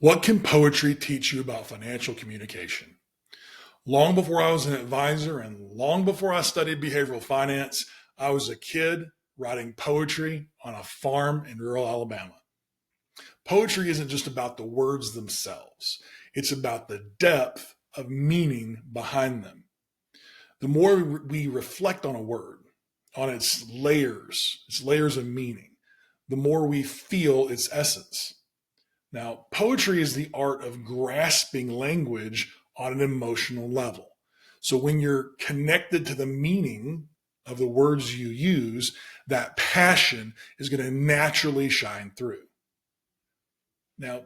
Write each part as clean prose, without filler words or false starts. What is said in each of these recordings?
What can poetry teach you about financial communication? Long before I was an advisor and long before I studied behavioral finance, I was a kid writing poetry on a farm in rural Alabama. Poetry isn't just about the words themselves, it's about the depth of meaning behind them. The more we reflect on a word, on its layers of meaning, the more we feel its essence. Now, poetry is the art of grasping language on an emotional level. So when you're connected to the meaning of the words you use, that passion is going to naturally shine through. Now,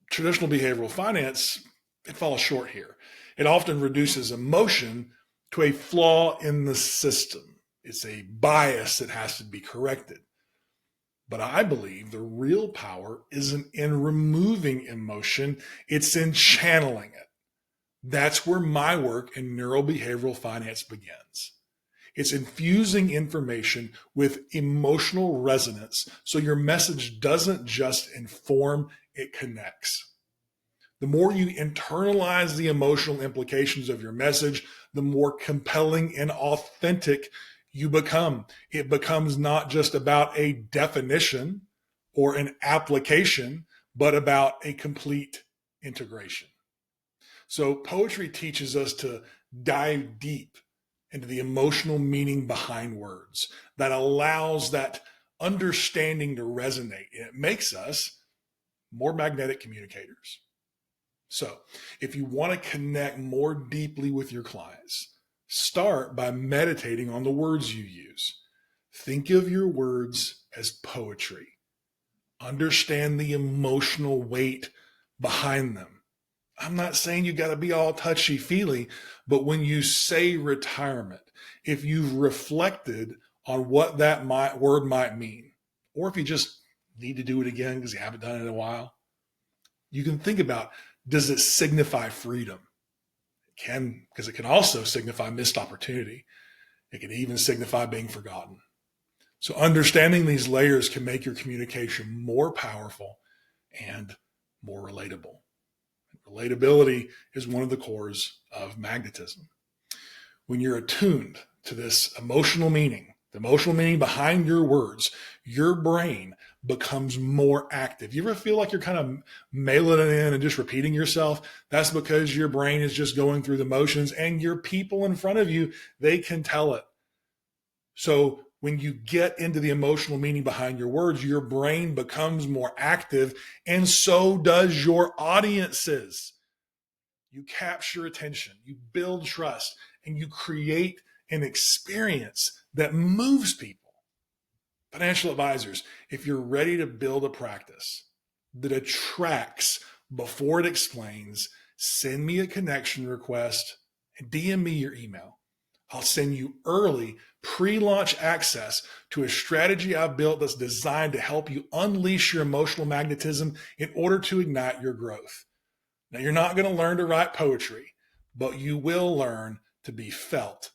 traditional behavioral finance, it falls short here. It often reduces emotion to a flaw in the system. It's a bias that has to be corrected. But I believe the real power isn't in removing emotion, it's in channeling it. That's where my work in neurobehavioral finance begins. It's infusing information with emotional resonance so your message doesn't just inform, it connects. The more you internalize the emotional implications of your message, the more compelling and authentic you become. It becomes not just about a definition or an application, but about a complete integration. So poetry teaches us to dive deep into the emotional meaning behind words that allows that understanding to resonate. It makes us more magnetic communicators. So if you want to connect more deeply with your clients, start by meditating on the words you use. Think of your words as poetry. Understand the emotional weight behind them. I'm not saying you got to be all touchy-feely, but when you say retirement, if you've reflected on what that word might mean, or if you just need to do it again because you haven't done it in a while, you can think about, does it signify freedom? It can, because it can also signify missed opportunity. It can even signify being forgotten. So understanding these layers can make your communication more powerful and more relatable. Relatability is one of the cores of magnetism. When you're attuned to this emotional meaning, the emotional meaning behind your words, your brain becomes more active. You ever feel like you're kind of mailing it in and just repeating yourself? That's because your brain is just going through the motions, and your people in front of you, they can tell it. So when you get into the emotional meaning behind your words, your brain becomes more active, and so does your audiences. You capture attention, you build trust, and you create an experience that moves people. Financial advisors, if you're ready to build a practice that attracts before it explains, send me a connection request and DM me your email. I'll send you early pre-launch access to a strategy I've built that's designed to help you unleash your emotional magnetism in order to ignite your growth. Now, you're not going to learn to write poetry, but you will learn to be felt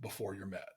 before you're met.